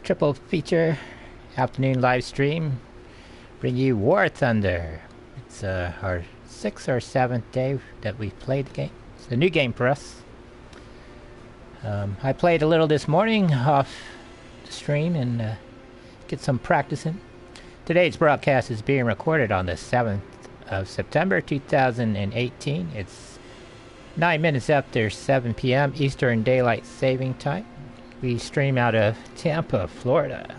triple feature afternoon live stream. Bring you War Thunder. It's our 6th or 7th day that we've played the game. It's a new game for us. I played a little this morning off the stream and get some practice in. Today's broadcast is being recorded on the 7th of September 2018. It's 9 minutes after 7 p.m. Eastern Daylight Saving Time. We stream out of Tampa, Florida.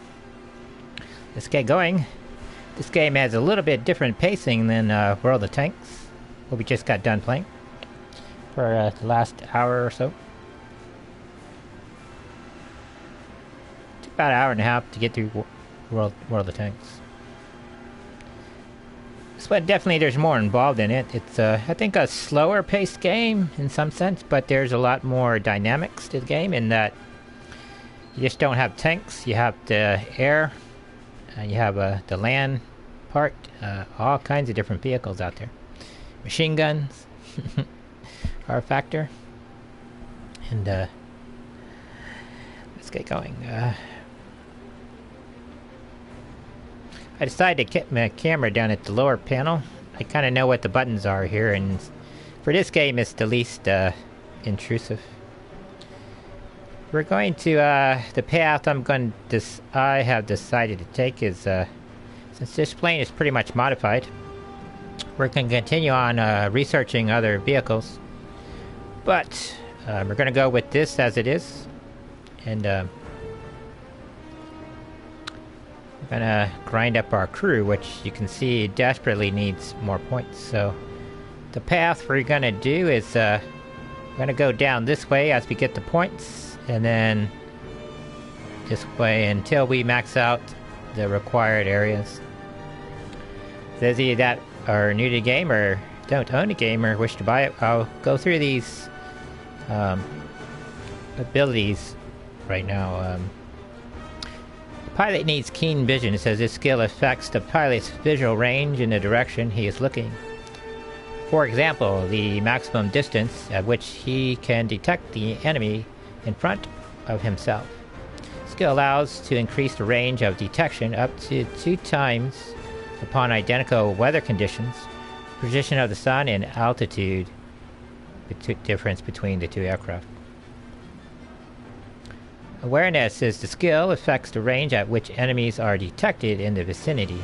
Let's get going. This game has a little bit different pacing than World of Tanks, what we just got done playing for the last hour or so. Took about an hour and a half to get through World of Tanks. This one, definitely there's more involved in it. It's, I think, a slower paced game in some sense, but there's a lot more dynamics to the game in that you just don't have tanks, you have the air, you have the land part, all kinds of different vehicles out there. Machine guns are a factor. And let's get going. I decided to get my camera down at the lower panel. I kind of know what the buttons are here, and for this game it's the least intrusive. We're going to, the path I have decided to take is, since this plane is pretty much modified, we're going to continue on researching other vehicles. But we're going to go with this as it is. And we're going to grind up our crew, which you can see desperately needs more points. So the path we're going to do is we're going to go down this way as we get the points. And then this way until we max out the required areas. Those of you that are new to the game or don't own the game or wish to buy it, I'll go through these abilities right now. The pilot needs keen vision. It says this skill affects the pilot's visual range in the direction he is looking. For example, the maximum distance at which he can detect the enemy in front of himself. Skill allows to increase the range of detection up to 2 times upon identical weather conditions, position of the sun, and altitude difference between the two aircraft. Awareness is the skill affects the range at which enemies are detected in the vicinity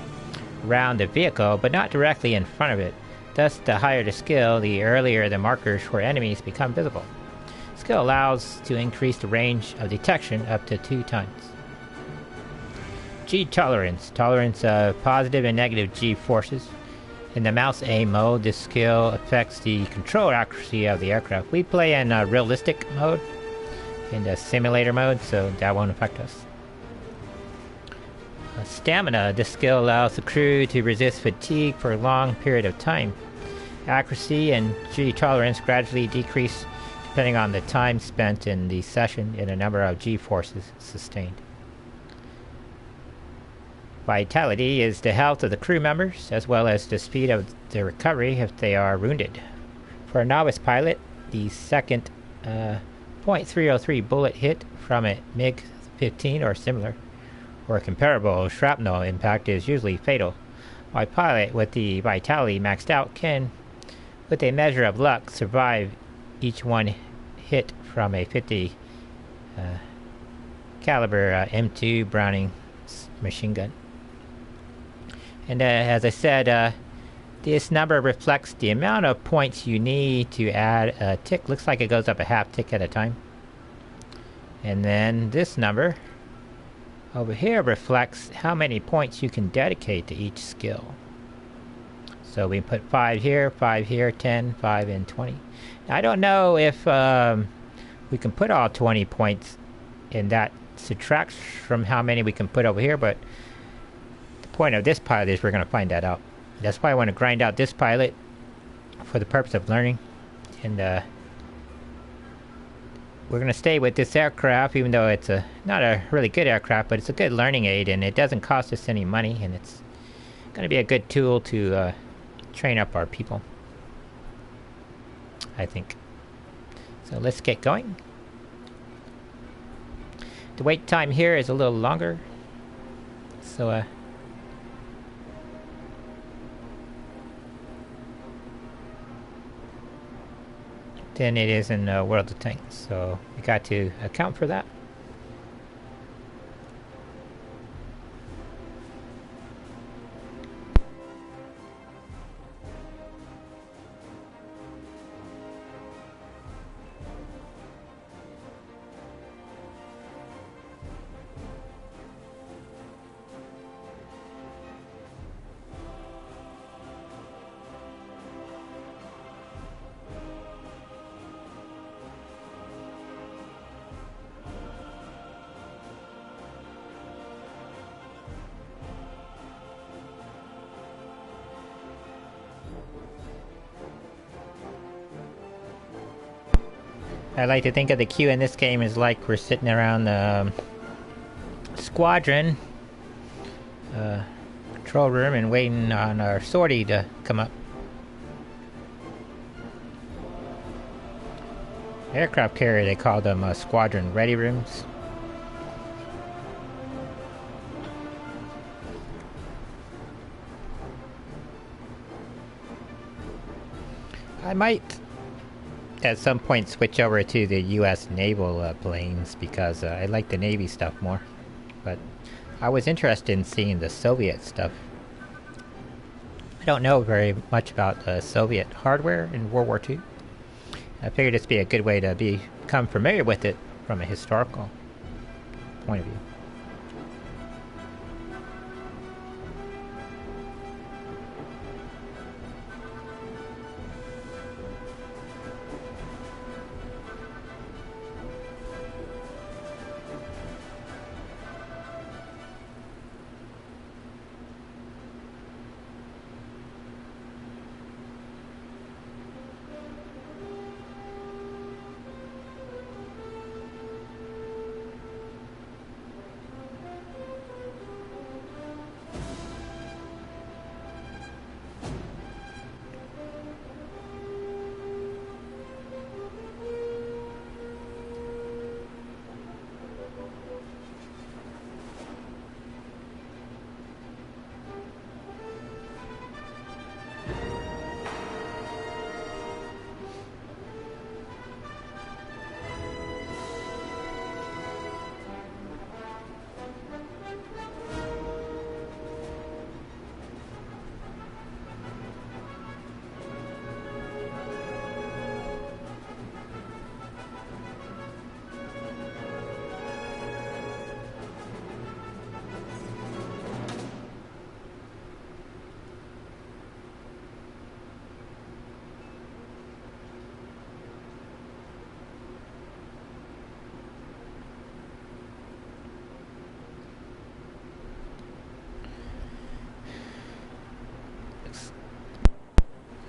around the vehicle, but not directly in front of it. Thus, the higher the skill, the earlier the markers for enemies become visible. Skill allows to increase the range of detection up to 2 times. G tolerance. Tolerance of positive and negative G forces. In the mouse aim mode, this skill affects the control accuracy of the aircraft. We play in realistic mode, in the simulator mode, so that won't affect us. Stamina. This skill allows the crew to resist fatigue for a long period of time. Accuracy and G tolerance gradually decrease depending on the time spent in the session and the number of G-forces sustained. Vitality is the health of the crew members, as well as the speed of their recovery if they are wounded. For a novice pilot, the second .303 bullet hit from a MiG-15 or similar, or comparable shrapnel impact is usually fatal, while a pilot with the vitality maxed out can, with a measure of luck, survive each one hit from a 50 caliber M2 Browning machine gun. And as I said, this number reflects the amount of points you need to add a tick. Looks like it goes up a half tick at a time. And then this number over here reflects how many points you can dedicate to each skill. So we put 5 here, 10, 5, and 20. Now, I don't know if we can put all 20 points, and that subtracts from how many we can put over here, but the point of this pilot is we're going to find that out. That's why I want to grind out this pilot for the purpose of learning. And we're going to stay with this aircraft, even though it's not a really good aircraft, but it's a good learning aid, and it doesn't cost us any money, and it's going to be a good tool to train up our people, I think. So let's get going. The wait time here is a little longer. So, than it is in World of Tanks. So, we got to account for that. I like to think of the queue in this game as like we're sitting around the squadron control room and waiting on our sortie to come up. Aircraft carrier, they call them squadron ready rooms. I might at some point switch over to the U.S. naval planes because I like the Navy stuff more. But I was interested in seeing the Soviet stuff. I don't know very much about Soviet hardware in World War II. I figured this would be a good way to become familiar with it from a historical point of view.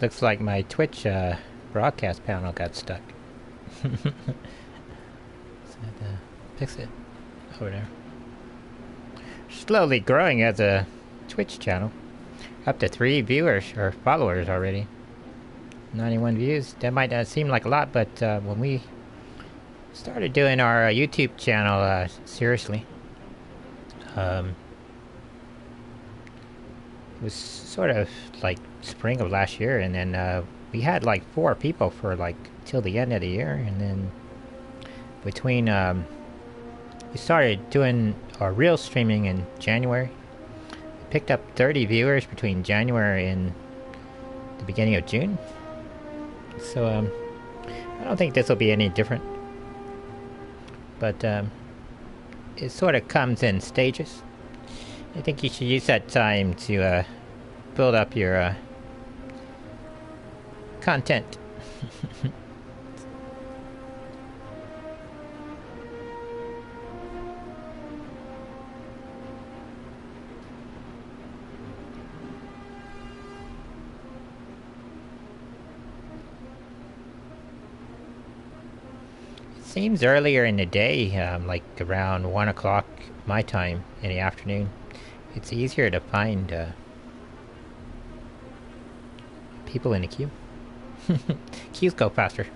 Looks like my Twitch broadcast panel got stuck. So I had to fix it over there. Slowly growing as a Twitch channel. Up to 3 viewers or followers already. 91 views. That might not seem like a lot, but when we started doing our YouTube channel seriously, it was sort of like spring of last year, and then we had like 4 people for like till the end of the year, and then between we started doing our real streaming in January. We picked up 30 viewers between January and the beginning of June. So I don't think this will be any different, but it sort of comes in stages. I think you should use that time to build up your content. It seems earlier in the day, like around 1 o'clock my time in the afternoon, it's easier to find people in the queue. Queues go faster.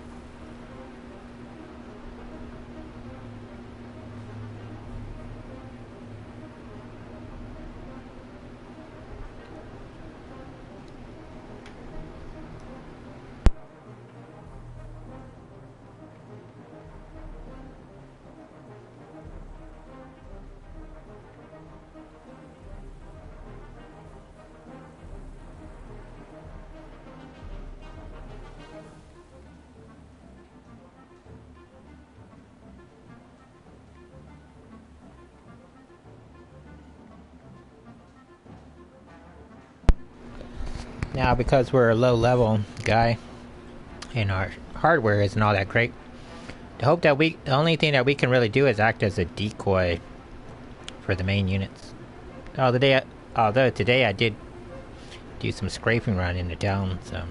Now, because we're a low-level guy, and our hardware isn't all that great, the only thing that we can really do is act as a decoy for the main units. Although today I did do some scraping run in the down, so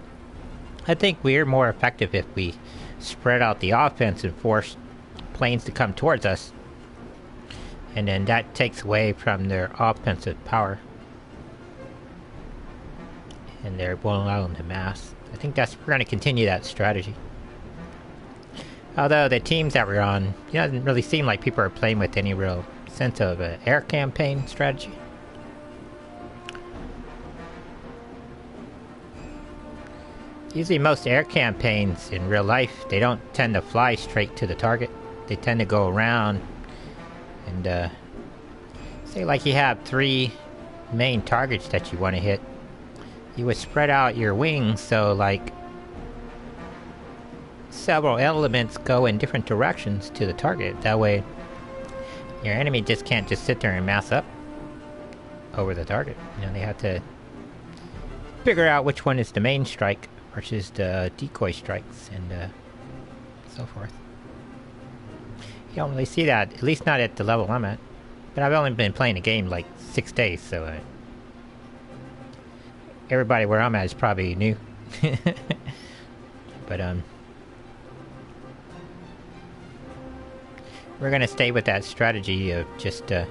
I think we're more effective if we spread out the offense and force planes to come towards us, and then that takes away from their offensive power, and they won't allow them to mass. I think we're going to continue that strategy. Although the teams that we're on, it doesn't really seem like people are playing with any real sense of an air campaign strategy. Usually most air campaigns in real life, they don't tend to fly straight to the target. They tend to go around and say like you have 3 main targets that you want to hit. You would spread out your wings so like several elements go in different directions to the target. That way your enemy just can't just sit there and mass up over the target. You know, they have to figure out which one is the main strike versus the decoy strikes and so forth. You don't really see that, at least not at the level I'm at. But I've only been playing the game like 6 days, so everybody where I'm at is probably new. But we're gonna stay with that strategy of just so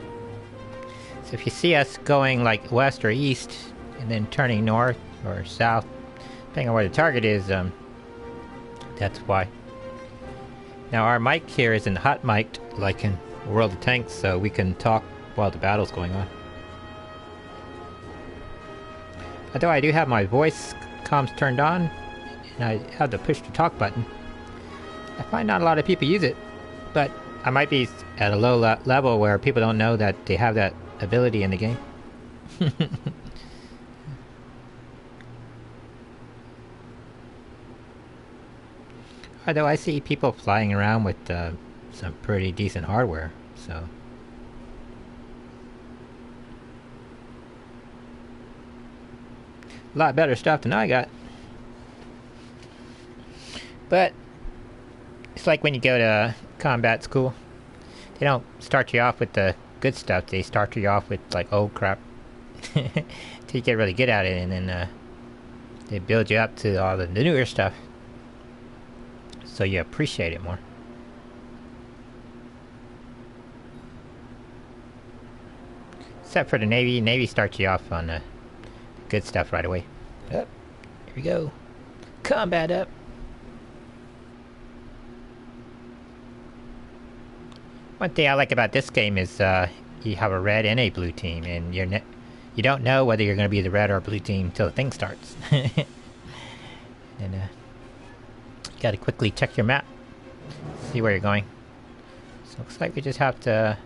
if you see us going like west or east and then turning north or south, depending on where the target is, that's why. Now our mic here isn't hot mic'd like in World of Tanks, so we can talk while the battle's going on. Although I do have my voice comms turned on, and I have the push to talk button, I find not a lot of people use it, but I might be at a low level where people don't know that they have that ability in the game. Although I see people flying around with some pretty decent hardware, so. A lot better stuff than I got. But it's like when you go to combat school. They don't start you off with the good stuff. They start you off with like old crap. Till you get really good at it, and then they build you up to all the newer stuff. So you appreciate it more. Except for the Navy. Navy starts you off on the good stuff right away. Up. Here we go. Combat up. One thing I like about this game is you have a red and a blue team, and you don't know whether you're going to be the red or blue team until the thing starts. And you got to quickly check your map, see where you're going. So looks like we just have to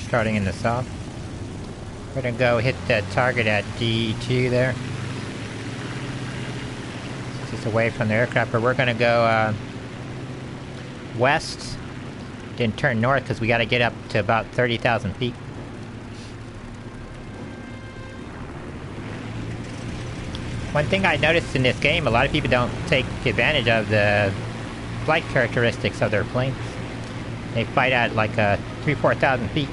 starting in the south. We're gonna go hit the target at D2 there. It's just away from the aircraft, but we're gonna go west, then turn north because we gotta get up to about 30,000 feet. One thing I noticed in this game, a lot of people don't take advantage of the flight characteristics of their planes. They fight at like 3,000-4,000 feet.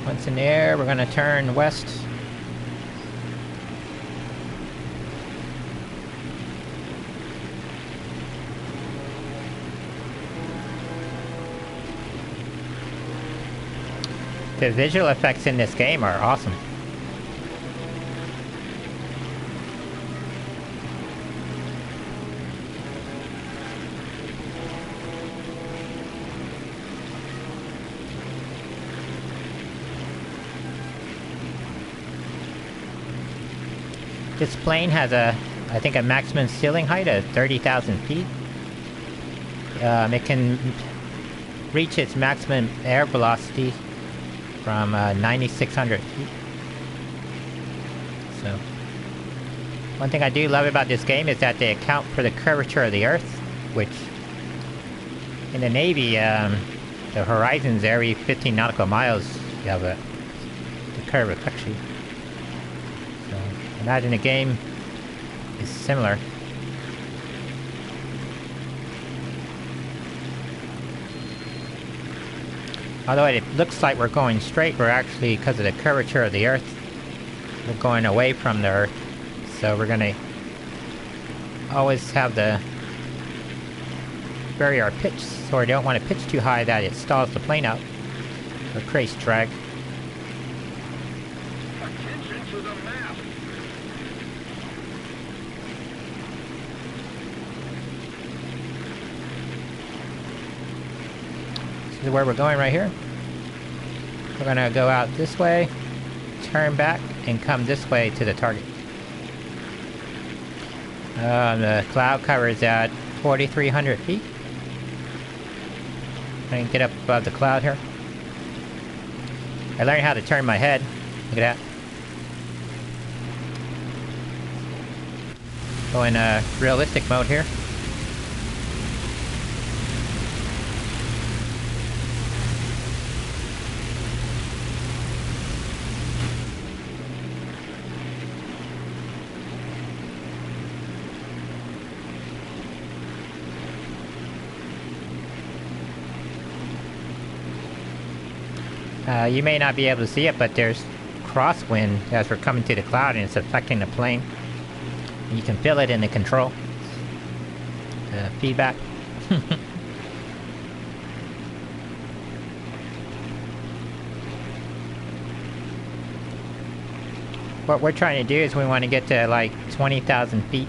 Once in the air, we're gonna turn west. The visual effects in this game are awesome. This plane has I think a maximum ceiling height of 30,000 feet. It can reach its maximum air velocity from 9,600 feet. So, one thing I do love about this game is that they account for the curvature of the Earth, which in the Navy, the horizon's every 15 nautical miles. You have the curvature. So, imagine the game is similar. Although it looks like we're going straight, we're actually, because of the curvature of the Earth, we're going away from the Earth. So we're gonna always have the vary our pitch, so we don't want to pitch too high that it stalls the plane out or creates drag. Attention to the map. This is where we're going right here. We're gonna go out this way, turn back, and come this way to the target. The cloud cover is at 4,300 feet. I can get up above the cloud here. I learned how to turn my head. Look at that. Go in realistic mode here. You may not be able to see it, but there's crosswind as we're coming to the cloud and it's affecting the plane. You can feel it in the control. Feedback. What we're trying to do is we want to get to like 20,000 feet.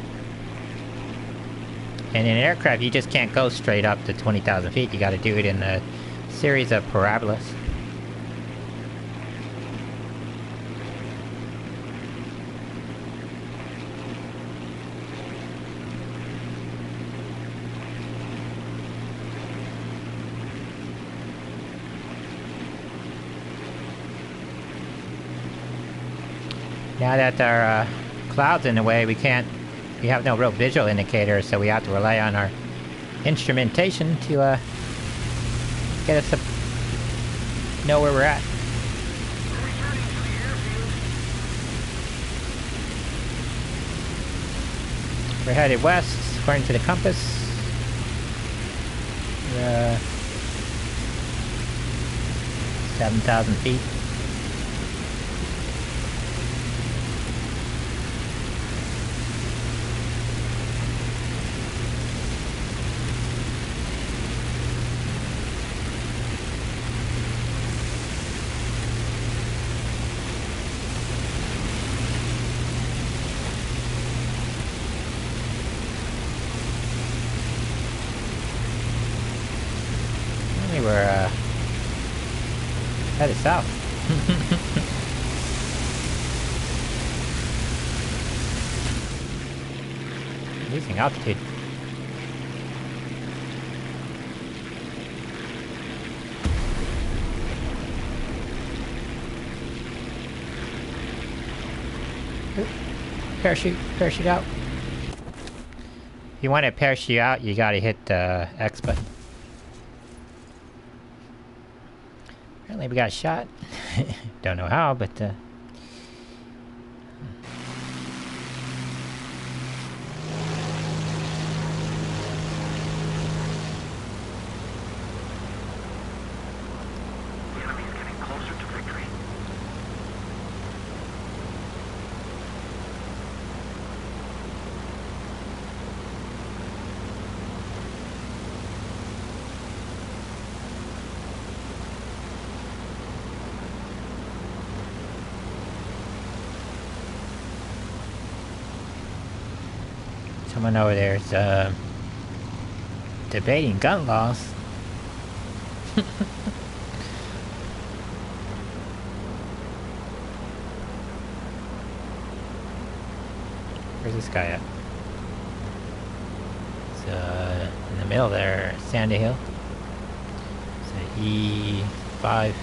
And in an aircraft, you just can't go straight up to 20,000 feet. You got to do it in a series of parabolas. Now that our cloud's in the way, we have no real visual indicator, so we have to rely on our instrumentation to get us to know where we're at. We're headed west, according to the compass. 7,000 feet. We're headed south. Losing altitude. Ooh. Parachute out. If you want to parachute out, you gotta hit the X button. Apparently we got shot. Don't know how, but The enemy's getting closer to victory. someone over there is debating gun laws. Where's this guy at? It's in the middle there, Sandy Hill. It's E5.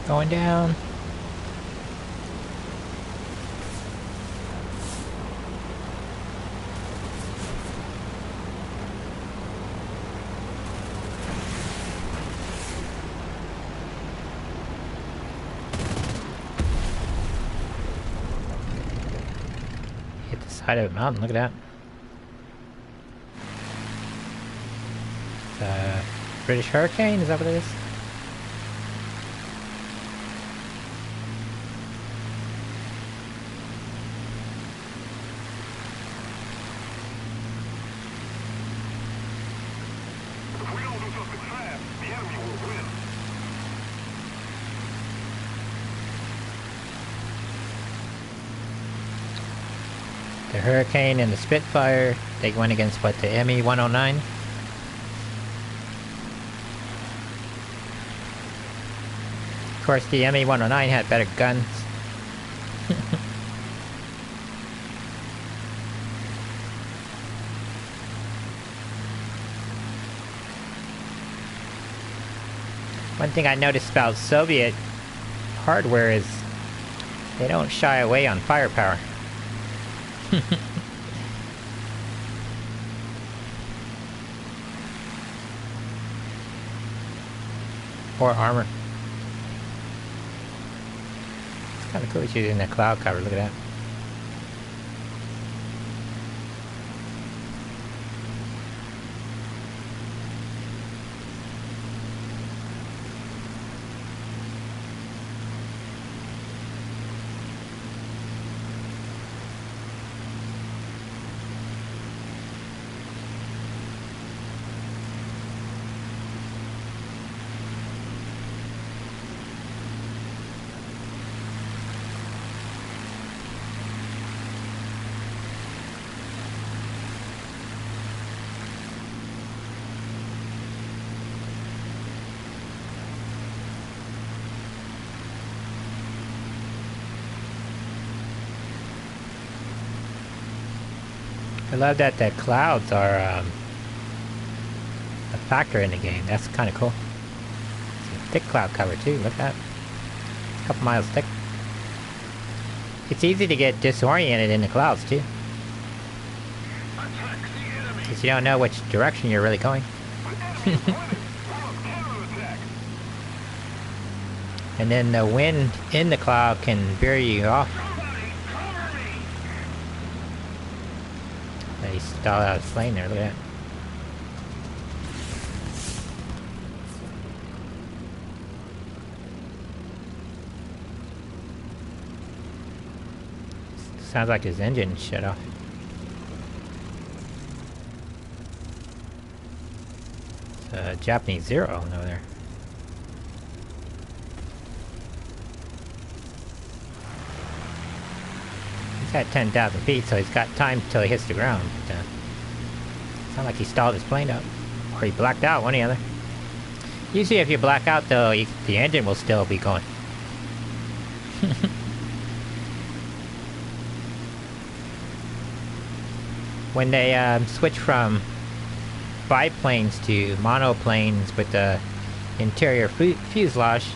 Going down. Hit the side of a mountain, look at that. British Hurricane, is that what it is? If we don't do something fast, the enemy will win. The Hurricane and the Spitfire, they went against what, the ME-109? Of course, the ME-109 had better guns. One thing I noticed about Soviet hardware is they don't shy away on firepower. Or armor. It's kind of cool she's in that cloud cover, look at that. I love that the clouds are a factor in the game. That's kind of cool. It's a thick cloud cover too. Look at that. It's a couple miles thick. It's easy to get disoriented in the clouds too. Attack the enemy. Because you don't know which direction you're really going. And then the wind in the cloud can veer you off. Somebody cover me. He stalled out his lane there, look at that. Sounds like his engine shut off. It's a Japanese Zero over there. He's at 10,000 feet, so he's got time till he hits the ground. But, sounds like he stalled his plane up. Or he blacked out, one or the other. Usually if you black out though, the engine will still be going. When they switch from biplanes to monoplanes with the interior fuselage,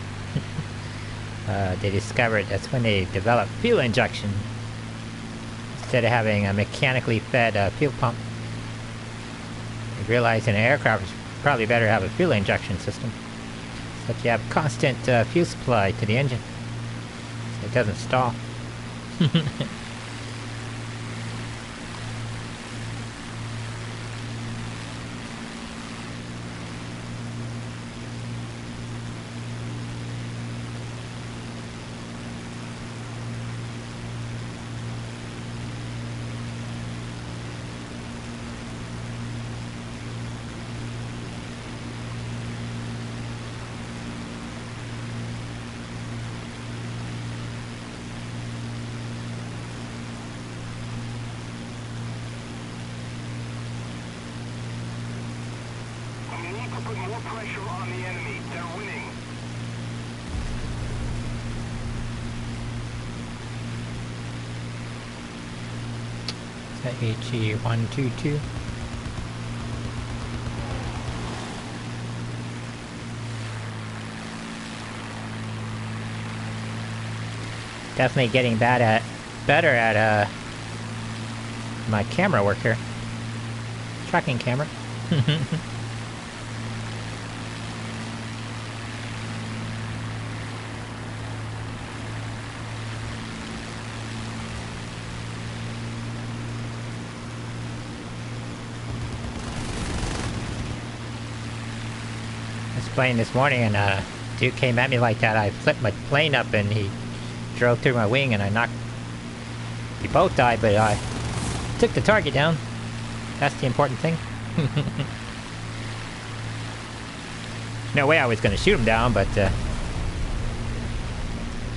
they discovered that's when they developed fuel injection. Instead of having a mechanically fed fuel pump. They realized in an aircraft it's probably better to have a fuel injection system. So that you have constant fuel supply to the engine. So it doesn't stall. We need to put more pressure on the enemy. They're winning. Is that HE-122? Definitely getting better at my camera work here. Tracking camera. I was playing this morning and dude came at me like that. I flipped my plane up and he drove through my wing and I knocked... We both died, but I took the target down. That's the important thing. No way I was going to shoot him down, but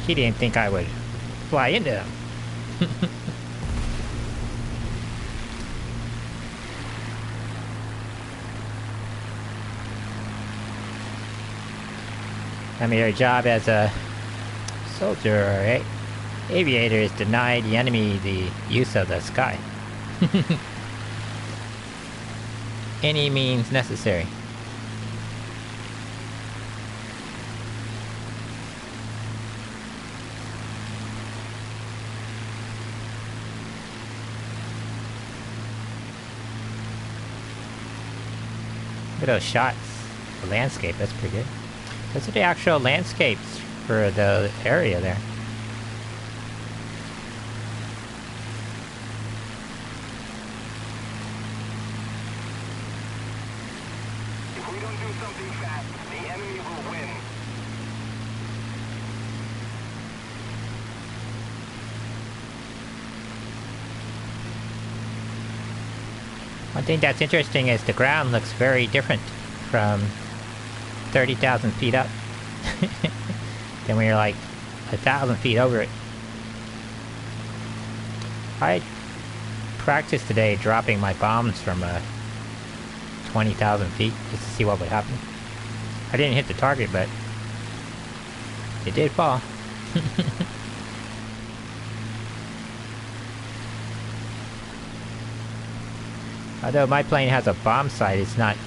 he didn't think I would fly into him. I mean, your job as a soldier or aviator is deny the enemy the use of the sky. Any means necessary. Look at those shots. The landscape, that's pretty good. Those are the actual landscapes for the area there. If we don't do something fast, the enemy will win. One thing that's interesting is the ground looks very different from 30,000 feet up than when you're like 1,000 feet over it. I practiced today dropping my bombs from 20,000 feet just to see what would happen. I didn't hit the target, but it did fall. Although my plane has a bomb sight, it's not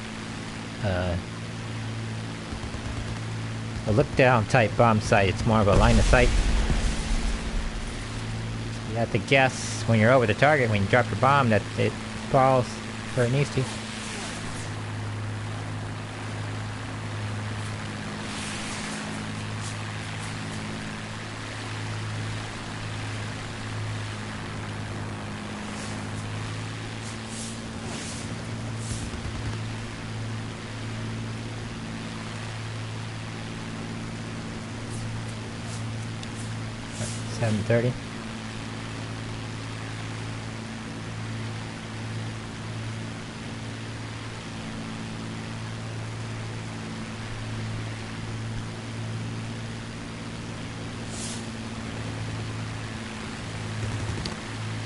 a look-down type bomb sight. It's more of a line of sight. You have to guess when you're over the target, when you drop your bomb, that it falls where it needs to. $7:30.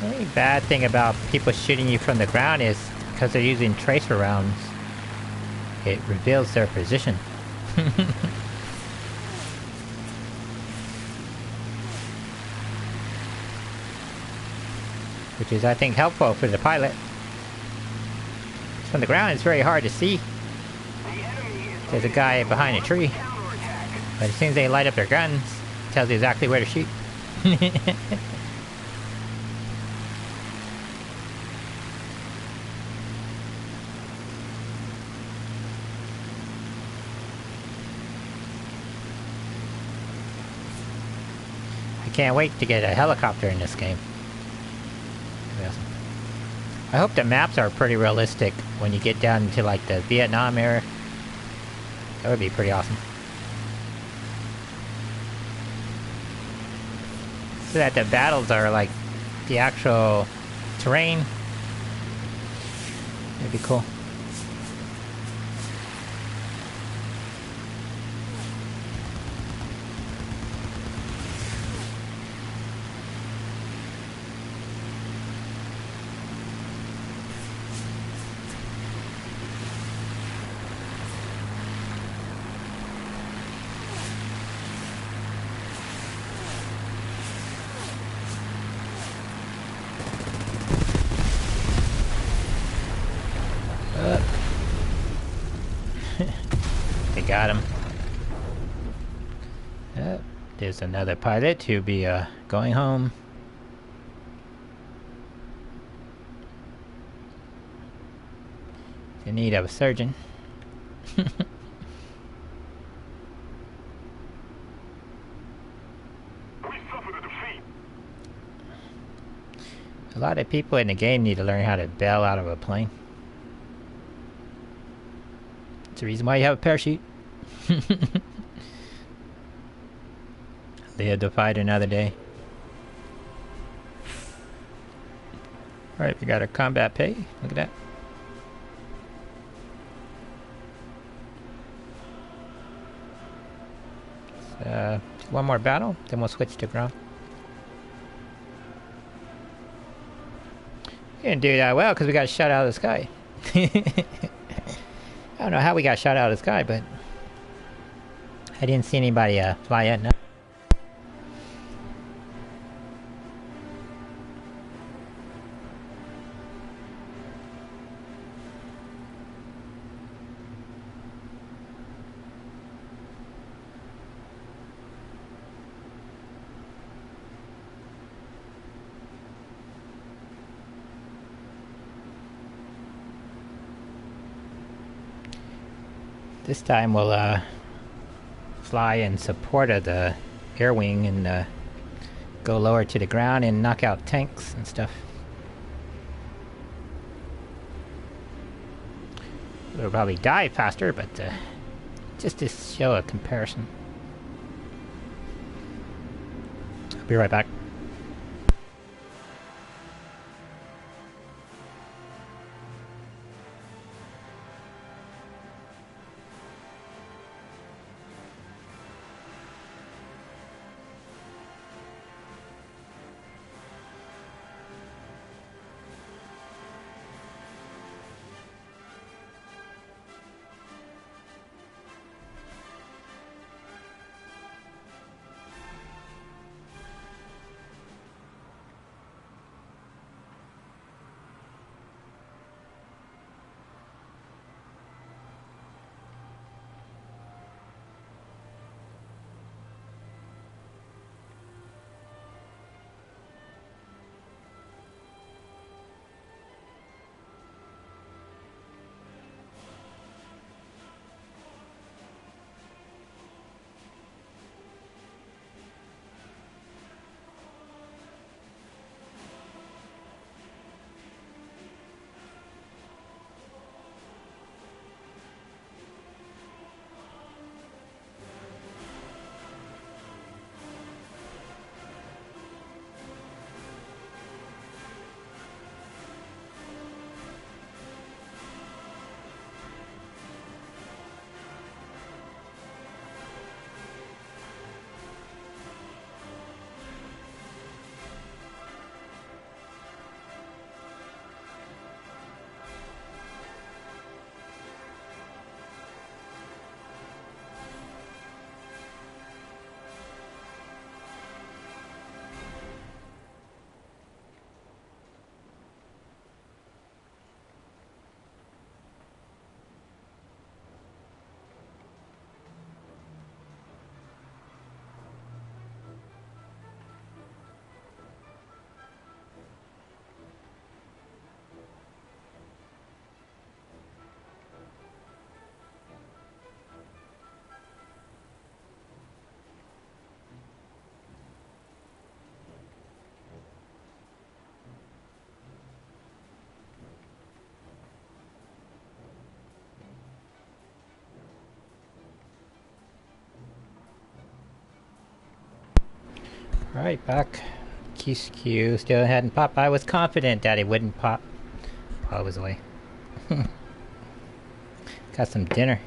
The only bad thing about people shooting you from the ground is because they're using tracer rounds, it reveals their position. Which is, I think, helpful for the pilot. From the ground, it's very hard to see. There's a guy behind a tree. But as soon as they light up their guns, it tells you exactly where to shoot. I can't wait to get a helicopter in this game. I hope the maps are pretty realistic when you get down into like the Vietnam era. That would be pretty awesome. So that the battles are like the actual terrain. That'd be cool. They got him. There's another pilot who'll be going home. In need of a surgeon. We suffered a defeat. A lot of people in the game need to learn how to bail out of a plane. It's the reason why you have a parachute. Live to fight another day. Alright, we got our combat pay. Look at that. One more battle, then we'll switch to ground. We didn't do that well because we got shot out of the sky. I don't know how we got shot out of the sky, but I didn't see anybody fly in. No. This time we'll fly in support of the air wing and go lower to the ground and knock out tanks and stuff. We'll probably die faster, but just to show a comparison. I'll be right back. Alright, back. Q still hadn't popped. I was confident that it wouldn't pop while I was away. Got some dinner.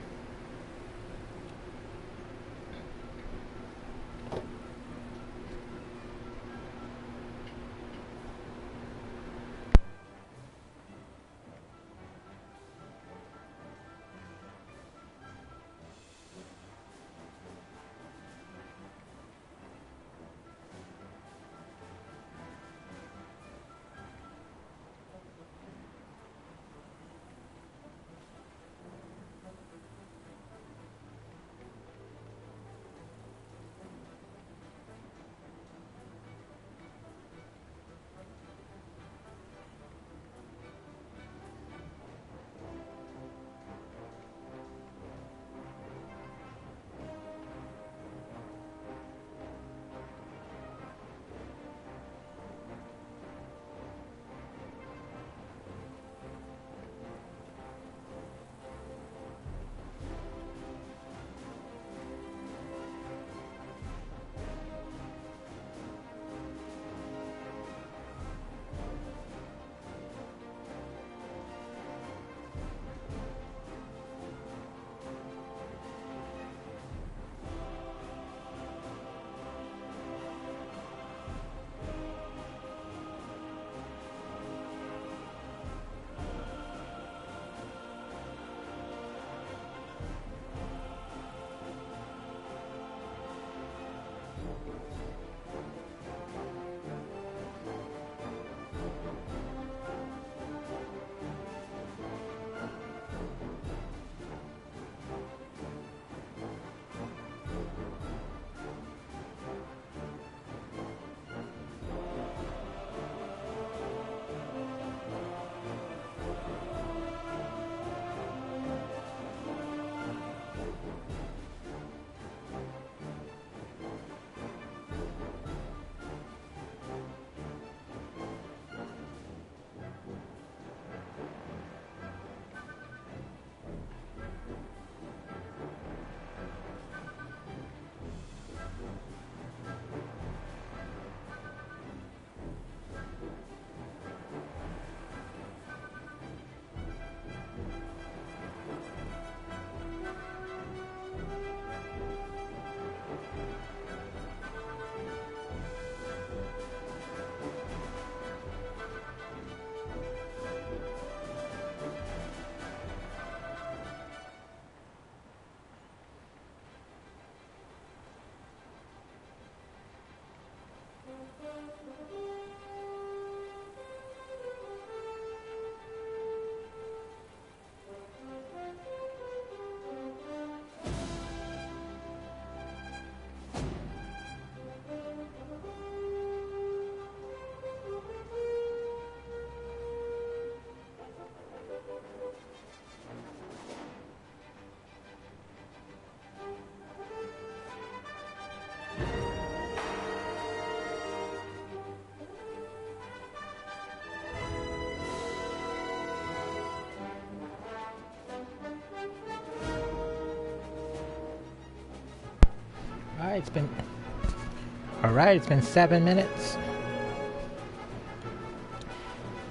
Alright, it's been 7 minutes.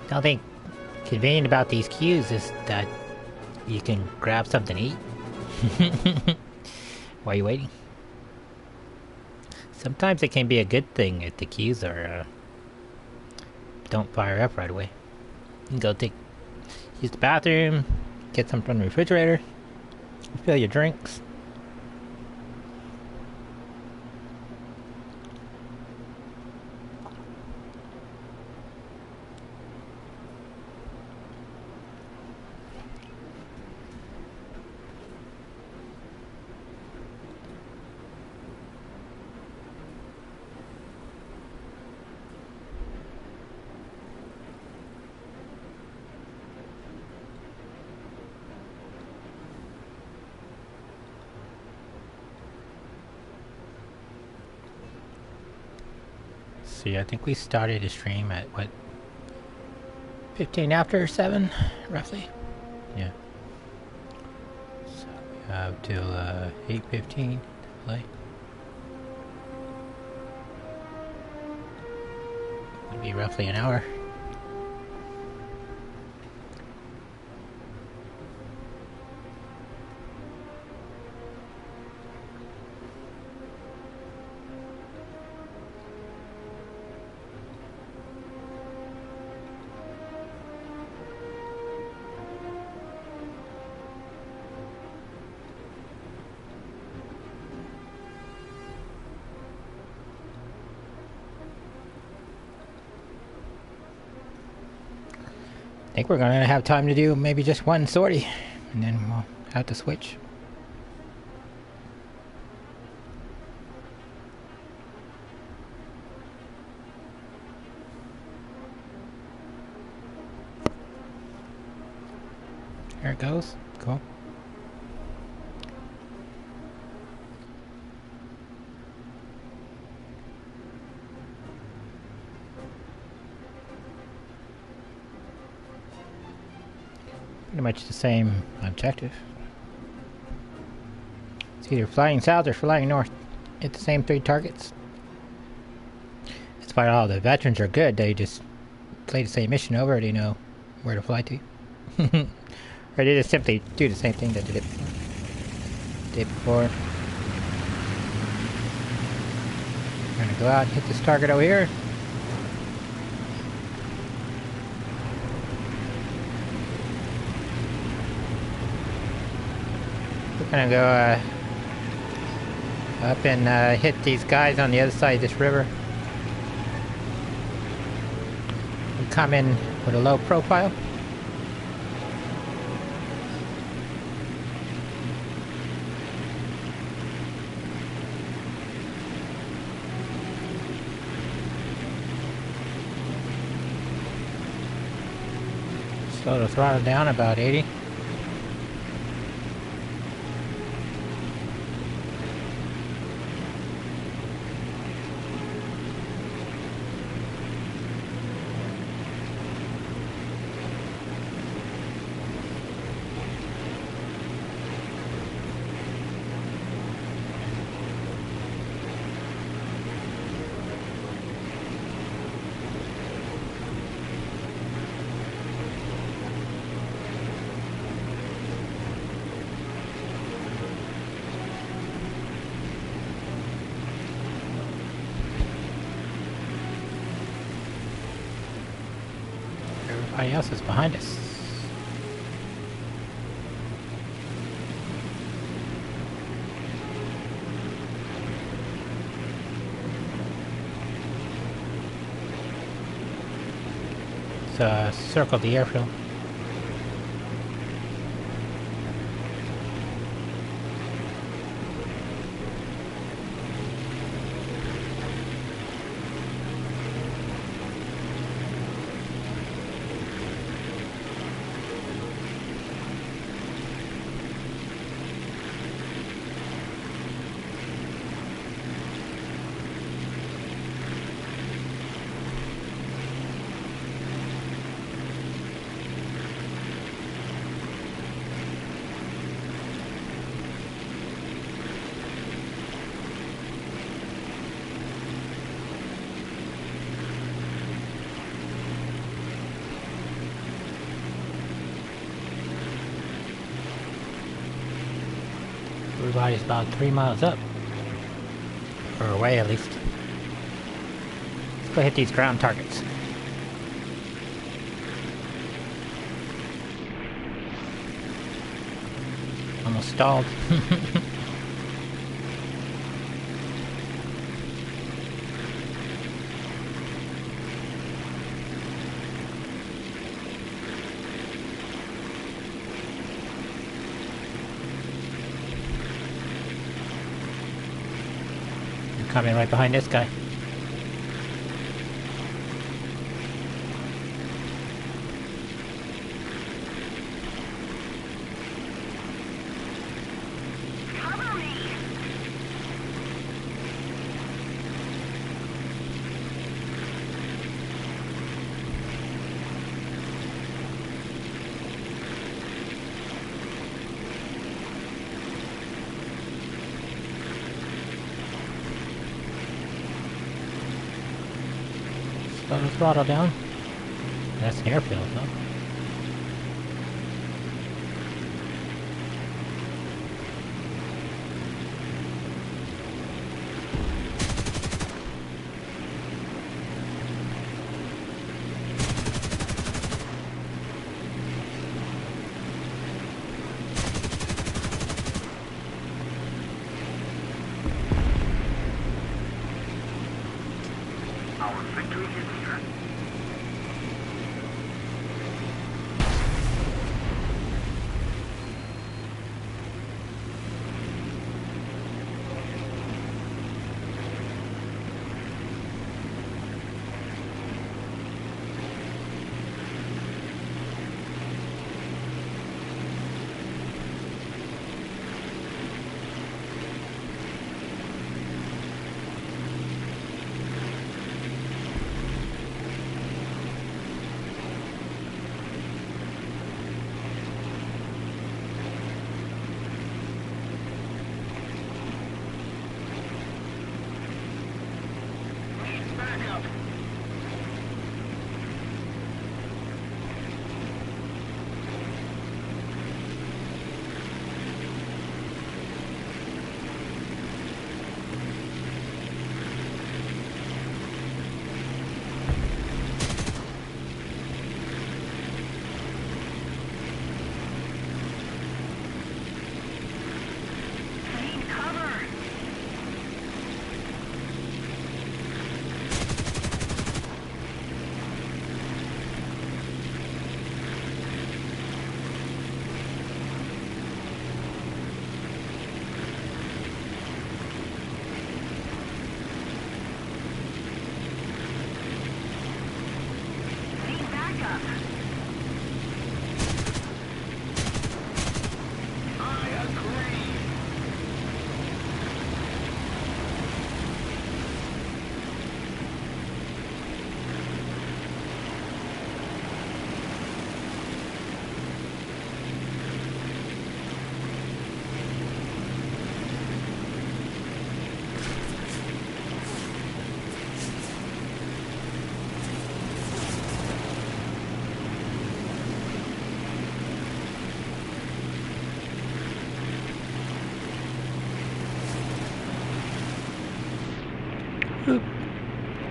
The only thing convenient about these queues is that you can grab something to eat while you're waiting. Sometimes it can be a good thing if the queues are don't fire up right away. You can go use the bathroom, get some from the refrigerator, fill your drinks. See, I think we started the stream at what? 15 after 7, roughly? Yeah. So we have till 8:15 to play. It'll be roughly an hour. I think we're gonna have time to do maybe just one sortie, and then we'll have to switch. There it goes. Cool. Pretty much the same objective. It's either flying south or flying north. Hit the same 3 targets. That's why all the veterans are good. They just play the same mission over. They know where to fly to. Or they just simply do the same thing that they did before. We're gonna go out and hit this target over here. We're gonna go up and hit these guys on the other side of this river. We come in with a low profile. Slow the throttle down about 80. Everybody else is behind us. Let's circle the airfield. Everybody's about 3 miles up. Or away, at least. Let's go hit these ground targets. Almost stalled. Coming right behind this guy. Cover me! Slow the throttle down. That's an airfield, huh? Our victory is here. Back up. Need cover! Need backup! I agree.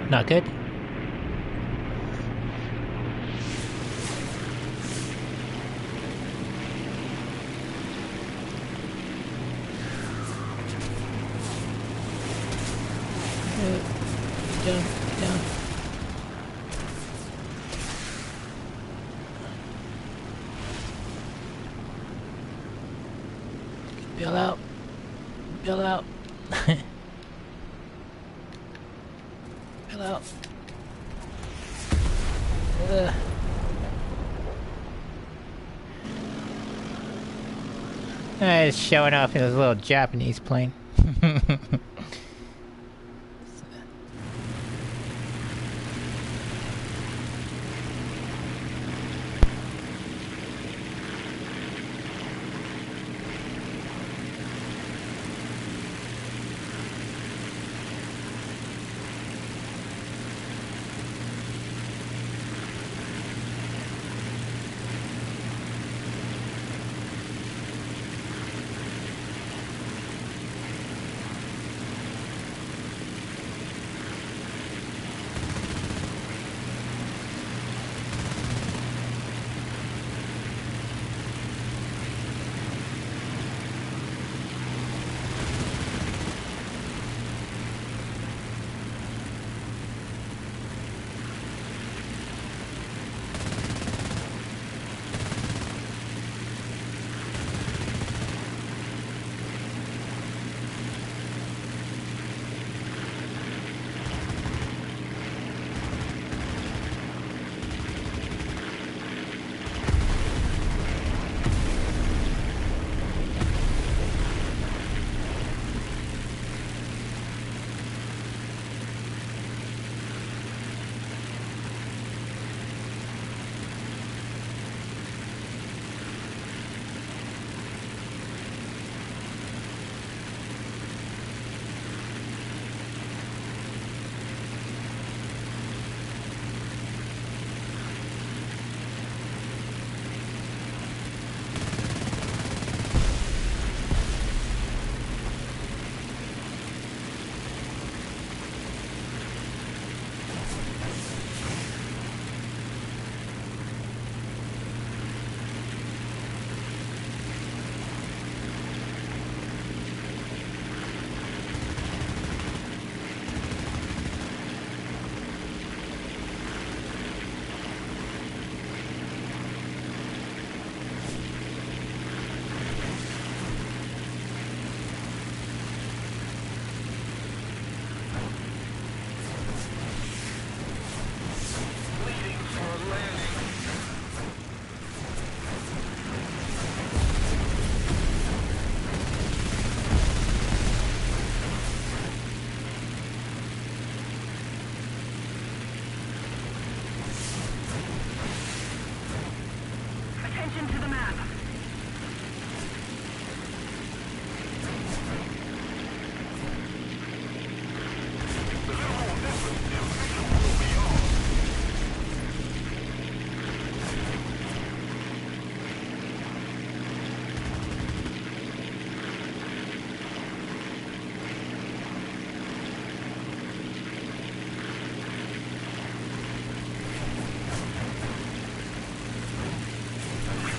Not good. Down, down. Bail out. Bail out. Bail out. It's showing off his little Japanese plane.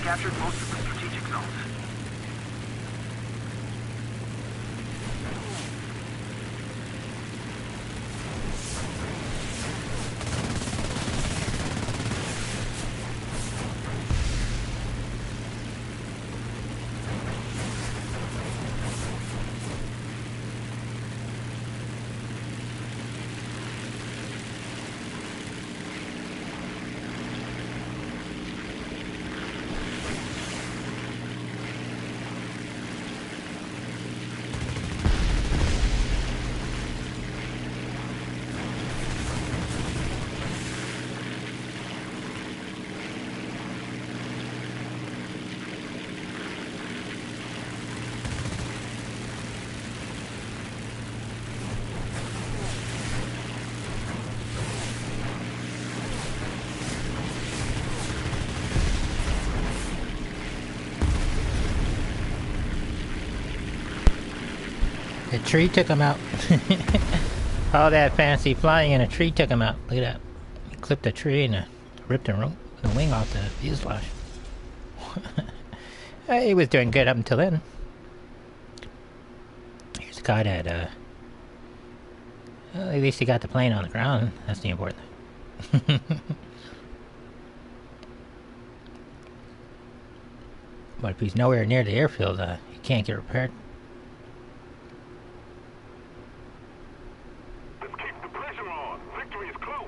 captured most of the strategic zones. The tree took him out. All that fancy flying and a tree took him out. Look at that. He clipped a tree and ripped the wing off the fuselage. He was doing good up until then. Here's a guy that, well, at least he got the plane on the ground. That's the important thing. But if he's nowhere near the airfield, he can't get repaired. Let's keep the pressure on. Victory is close.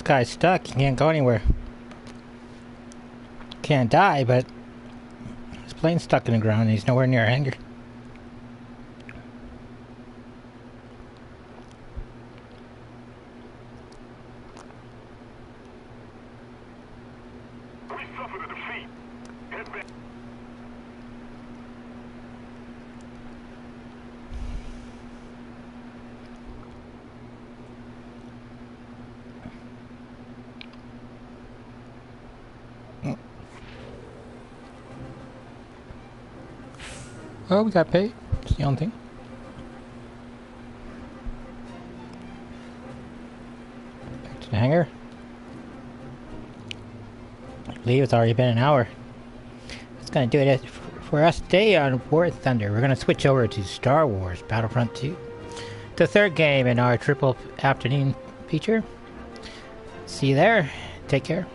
guy's stuck. He can't go anywhere. Can't die, but his plane's stuck in the ground and he's nowhere near a hangar. We suffered a defeat. Head back. Oh, we got paid. That's the only thing. Back to the hangar. I believe it's already been an hour. That's gonna do it for us today on War Thunder. We're gonna switch over to Star Wars Battlefront 2. The third game in our triple afternoon feature. See you there. Take care.